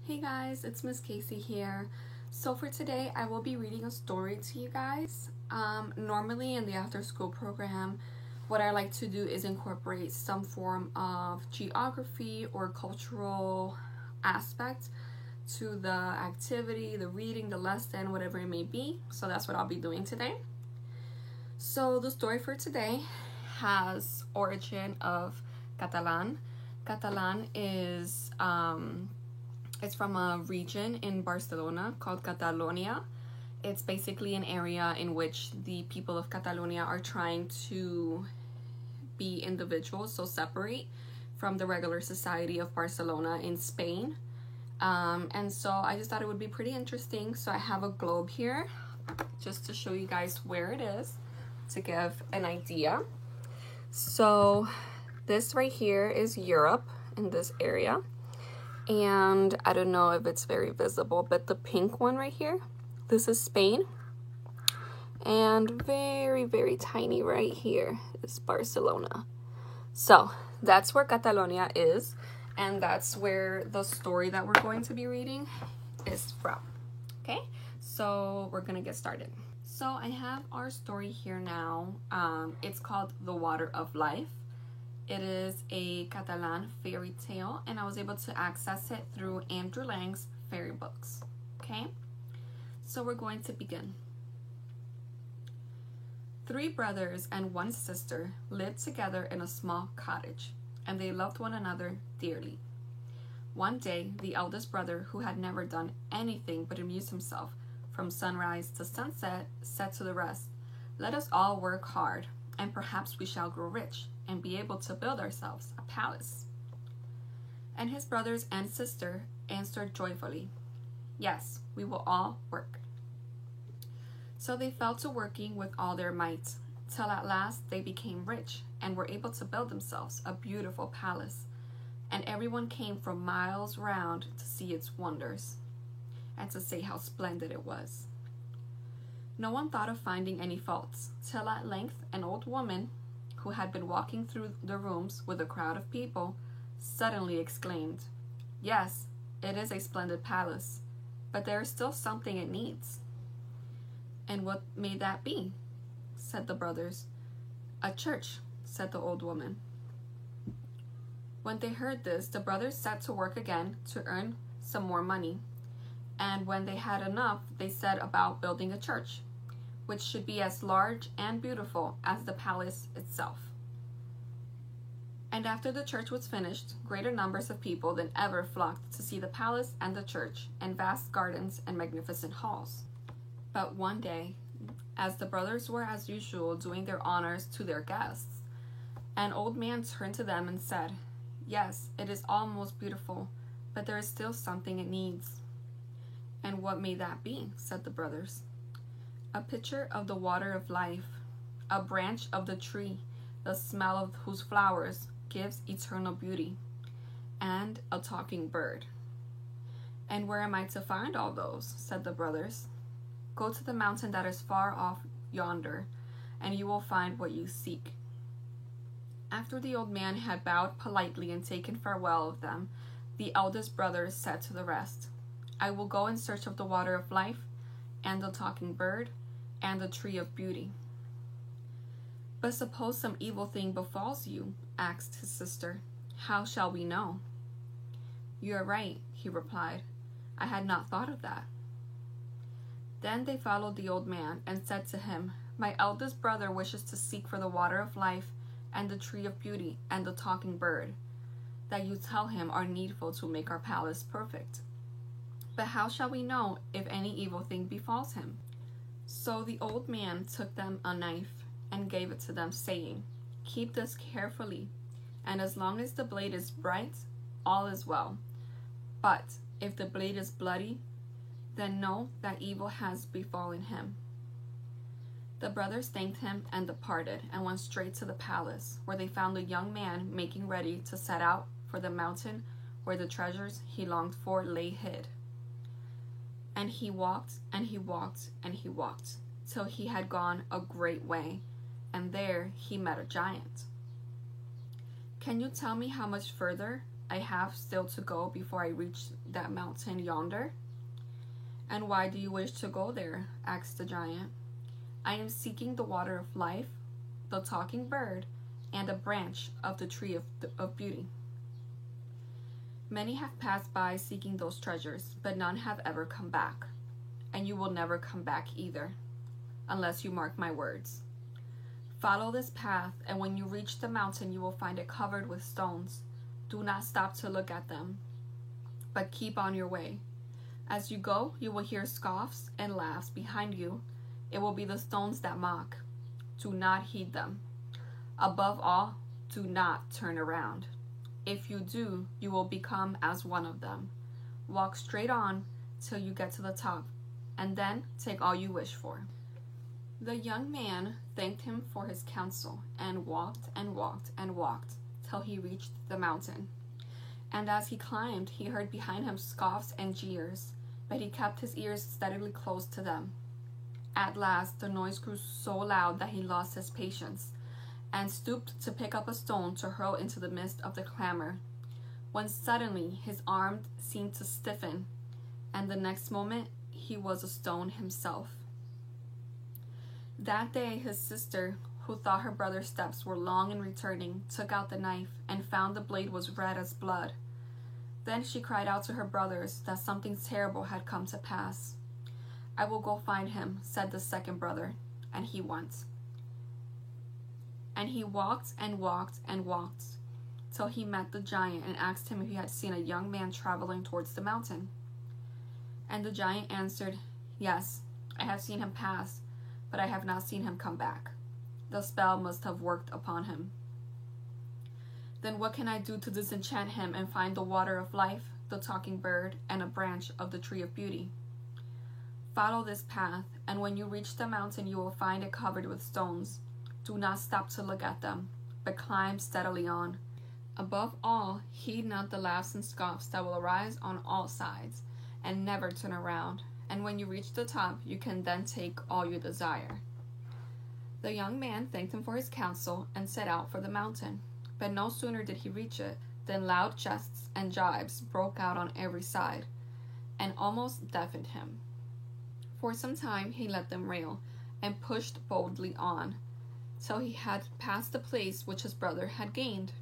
Hey guys, it's Miss Casey here. So for today, I will be reading a story to you guys. Normally in the after school program, what I like to do is incorporate some form of geography or cultural aspect to the activity, the reading, the lesson, whatever it may be. So that's what I'll be doing today. So the story for today has origin of Catalan. Catalan is it's from a region in Barcelona called Catalonia. It's basically an area in which the people of Catalonia are trying to be individuals, so separate from the regular society of Barcelona in Spain. And so I just thought it would be pretty interesting. So I have a globe here just to show you guys where it is to give an idea. So this right here is Europe in this area. And I don't know if it's very visible, but the pink one right here, this is Spain. And very, very tiny right here is Barcelona. So that's where Catalonia is. And that's where the story that we're going to be reading is from. Okay, so we're going to get started. So I have our story here now. It's called The Water of Life. It is a Catalan fairy tale, and I was able to access it through Andrew Lang's Fairy Books. Okay, so we're going to begin. 3 brothers and 1 sister lived together in a small cottage, and they loved one another dearly. One day, the eldest brother, who had never done anything but amuse himself from sunrise to sunset, said to the rest, "Let us all work hard, and perhaps we shall grow rich and be able to build ourselves a palace." And his brothers and sister answered joyfully, "Yes, we will all work." So they fell to working with all their might, till at last they became rich and were able to build themselves a beautiful palace, and everyone came from miles round to see its wonders and to say how splendid it was. No one thought of finding any faults, till at length an old woman, who had been walking through the rooms with a crowd of people, suddenly exclaimed, "Yes, it is a splendid palace, but there is still something it needs." "And what may that be?" said the brothers. "A church," said the old woman. When they heard this, the brothers set to work again to earn some more money, and when they had enough, they set about building a church, which should be as large and beautiful as the palace itself. And after the church was finished, greater numbers of people than ever flocked to see the palace and the church, and vast gardens and magnificent halls. But one day, as the brothers were as usual doing their honors to their guests, an old man turned to them and said, "Yes, it is all most beautiful, but there is still something it needs." "And what may that be?" said the brothers. "A pitcher of the water of life, a branch of the tree, the smell of whose flowers gives eternal beauty, and a talking bird." "And where am I to find all those?" said the brothers. "Go to the mountain that is far off yonder, and you will find what you seek." After the old man had bowed politely and taken farewell of them, the eldest brother said to the rest, "I will go in search of the water of life, and the talking bird, and the tree of beauty." "But suppose some evil thing befalls you," asked his sister. "How shall we know?" "You are right," he replied. "I had not thought of that." Then they followed the old man and said to him, "My eldest brother wishes to seek for the water of life and the tree of beauty and the talking bird, that you tell him are needful to make our palace perfect. But how shall we know if any evil thing befalls him?" So the old man took them a knife and gave it to them, saying, "Keep this carefully, and as long as the blade is bright, all is well. But if the blade is bloody, then know that evil has befallen him." The brothers thanked him and departed, and went straight to the palace, where they found the young man making ready to set out for the mountain where the treasures he longed for lay hid. And he walked, and he walked, and he walked, till he had gone a great way, and there he met a giant. "Can you tell me how much further I have still to go before I reach that mountain yonder?" "And why do you wish to go there?" asked the giant. "I am seeking the water of life, the talking bird, and a branch of the tree of beauty. Many have passed by seeking those treasures, but none have ever come back. And you will never come back either, unless you mark my words. Follow this path, and when you reach the mountain, you will find it covered with stones. Do not stop to look at them, but keep on your way. As you go, you will hear scoffs and laughs behind you. It will be the stones that mock. Do not heed them. Above all, do not turn around. If you do, you will become as one of them. Walk straight on till you get to the top, and then take all you wish for." The young man thanked him for his counsel, and walked and walked and walked till he reached the mountain. And as he climbed, he heard behind him scoffs and jeers, but he kept his ears steadily closed to them. At last, the noise grew so loud that he lost his patience, and stooped to pick up a stone to hurl into the midst of the clamor, when suddenly his arm seemed to stiffen, and the next moment he was a stone himself. That day his sister, who thought her brother's steps were long in returning, took out the knife and found the blade was red as blood. Then she cried out to her brothers that something terrible had come to pass. "I will go find him," said the second brother, and he went. And he walked and walked and walked till he met the giant and asked him if he had seen a young man traveling towards the mountain. And the giant answered, "Yes, I have seen him pass, but I have not seen him come back. The spell must have worked upon him." "Then what can I do to disenchant him and find the water of life, the talking bird, and a branch of the tree of beauty?" "Follow this path, and when you reach the mountain you will find it covered with stones. Do not stop to look at them, but climb steadily on. Above all, heed not the laughs and scoffs that will arise on all sides, and never turn around. And when you reach the top, you can then take all you desire." The young man thanked him for his counsel and set out for the mountain. But no sooner did he reach it than loud jests and jibes broke out on every side, and almost deafened him. For some time he let them rail, and pushed boldly on, till he had passed the place which his brother had gained.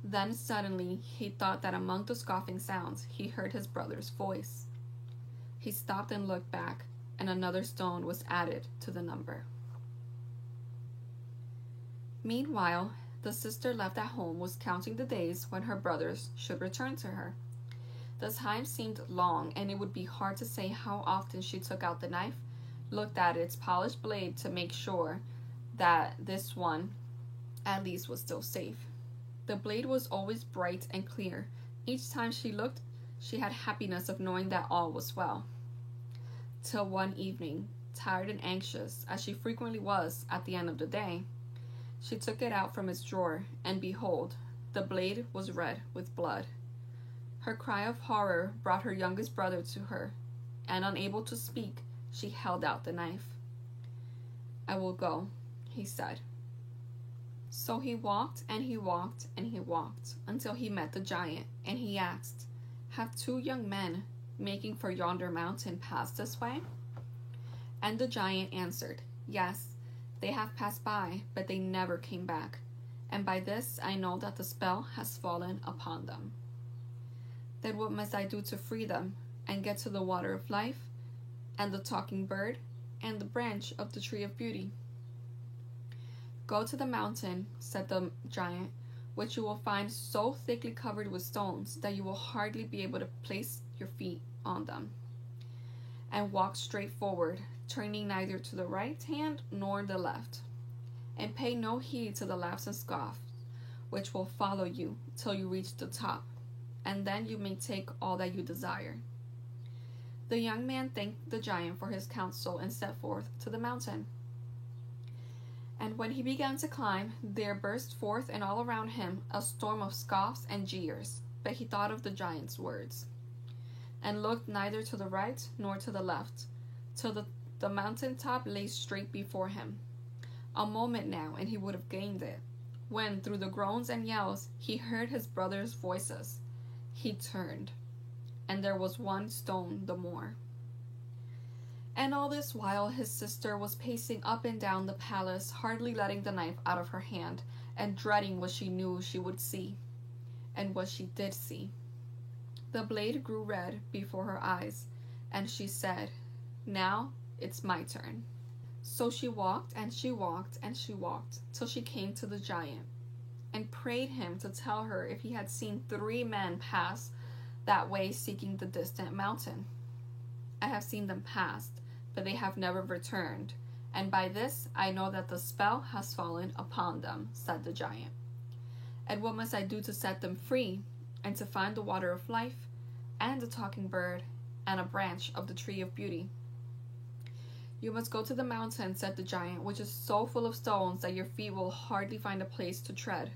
Then suddenly he thought that among the scoffing sounds he heard his brother's voice. He stopped and looked back, and another stone was added to the number. Meanwhile, the sister left at home was counting the days when her brothers should return to her. The time seemed long, and it would be hard to say how often she took out the knife, looked at its polished blade to make sure that this one at least was still safe. The blade was always bright and clear. Each time she looked, she had happiness of knowing that all was well. Till one evening, tired and anxious, as she frequently was at the end of the day, she took it out from its drawer, and behold, the blade was red with blood. Her cry of horror brought her youngest brother to her, and unable to speak, she held out the knife. "I will go," he said. So he walked and he walked and he walked until he met the giant, and he asked, "Have two young men making for yonder mountain passed this way?" And the giant answered, "Yes, they have passed by, but they never came back, and by this I know that the spell has fallen upon them." "Then what must I do to free them and get to the water of life, and the talking bird, and the branch of the tree of beauty?" "Go to the mountain," said the giant, "which you will find so thickly covered with stones that you will hardly be able to place your feet on them. And walk straight forward, turning neither to the right hand nor the left. And pay no heed to the laughs and scoffs, which will follow you till you reach the top, and then you may take all that you desire." The young man thanked the giant for his counsel and set forth to the mountain. And when he began to climb, there burst forth and all around him a storm of scoffs and jeers. But he thought of the giant's words, and looked neither to the right nor to the left, till the mountain top lay straight before him. A moment now, and he would have gained it, when, through the groans and yells, he heard his brothers' voices. He turned, and there was one stone the more. And all this while his sister was pacing up and down the palace, hardly letting the knife out of her hand, and dreading what she knew she would see, and what she did see. The blade grew red before her eyes, and she said, "Now it's my turn." So she walked and she walked and she walked till she came to the giant, and prayed him to tell her if he had seen 3 men pass that way seeking the distant mountain. "I have seen them pass, but they have never returned, and by this I know that the spell has fallen upon them," said the giant. "And what must I do to set them free, and to find the water of life, and the talking bird, and a branch of the tree of beauty?" "You must go to the mountain," said the giant, "which is so full of stones that your feet will hardly find a place to tread.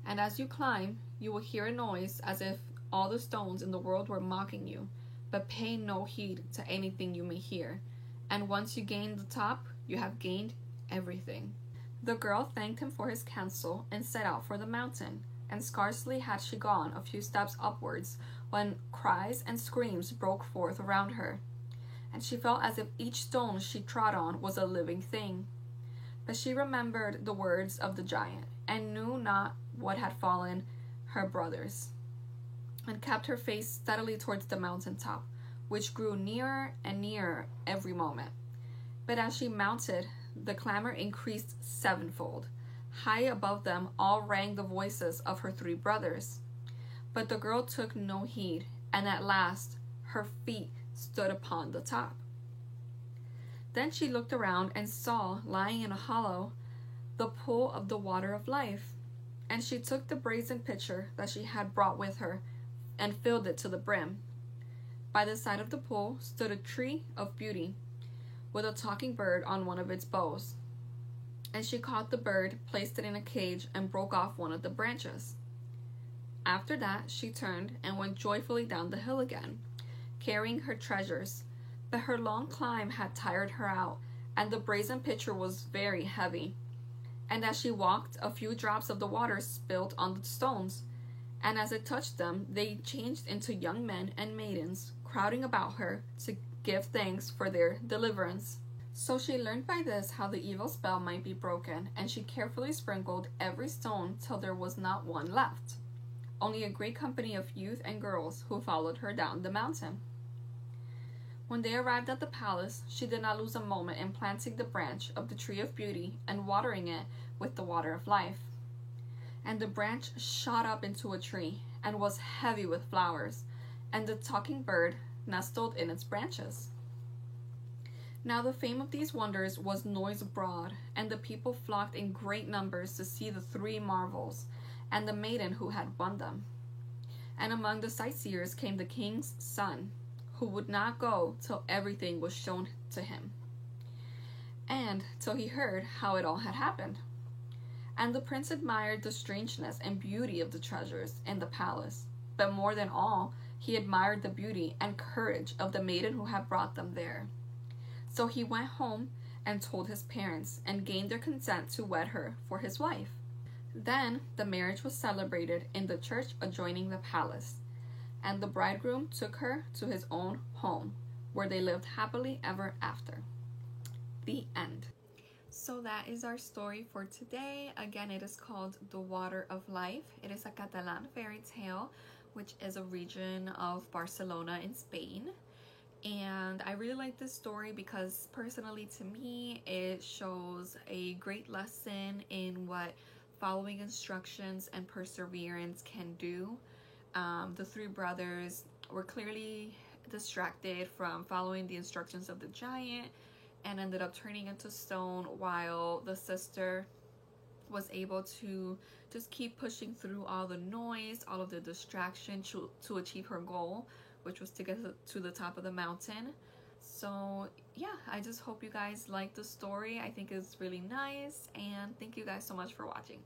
And as you climb, you will hear a noise as if all the stones in the world were mocking you, but pay no heed to anything you may hear. And once you gain the top, you have gained everything." The girl thanked him for his counsel and set out for the mountain, and scarcely had she gone a few steps upwards when cries and screams broke forth around her, and she felt as if each stone she trod on was a living thing. But she remembered the words of the giant, and knew not what had fallen her brothers, and kept her face steadily towards the mountain top, which grew nearer and nearer every moment. But as she mounted, the clamor increased 7-fold. High above them all rang the voices of her 3 brothers. But the girl took no heed, and at last her feet stood upon the top. Then she looked around and saw, lying in a hollow, the pool of the water of life, and she took the brazen pitcher that she had brought with her, and filled it to the brim. By the side of the pool stood a tree of beauty, with a talking bird on one of its boughs. And she caught the bird, placed it in a cage, and broke off one of the branches. After that she turned and went joyfully down the hill again, carrying her treasures. But her long climb had tired her out, and the brazen pitcher was very heavy. And as she walked, a few drops of the water spilled on the stones, and as it touched them, they changed into young men and maidens, crowding about her to give thanks for their deliverance. So she learned by this how the evil spell might be broken, and she carefully sprinkled every stone till there was not one left, only a great company of youth and girls who followed her down the mountain. When they arrived at the palace, she did not lose a moment in planting the branch of the tree of beauty and watering it with the water of life. And the branch shot up into a tree, and was heavy with flowers, and the talking bird nestled in its branches. Now the fame of these wonders was noised abroad, and the people flocked in great numbers to see the 3 marvels, and the maiden who had won them. And among the sightseers came the king's son, who would not go till everything was shown to him, and till he heard how it all had happened. And the prince admired the strangeness and beauty of the treasures in the palace, but more than all, he admired the beauty and courage of the maiden who had brought them there. So he went home and told his parents, and gained their consent to wed her for his wife. Then the marriage was celebrated in the church adjoining the palace, and the bridegroom took her to his own home, where they lived happily ever after. The end. So that is our story for today. Again, it is called The Water of Life. It is a Catalan fairy tale, which is a region of Barcelona in Spain. And I really like this story because personally to me, it shows a great lesson in what following instructions and perseverance can do. The 3 brothers were clearly distracted from following the instructions of the giant, and ended up turning into stone, while the sister was able to just keep pushing through all the noise, all of the distraction to achieve her goal, which was to get to the top of the mountain. So yeah, I just hope you guys like the story. I think it's really nice, and thank you guys so much for watching.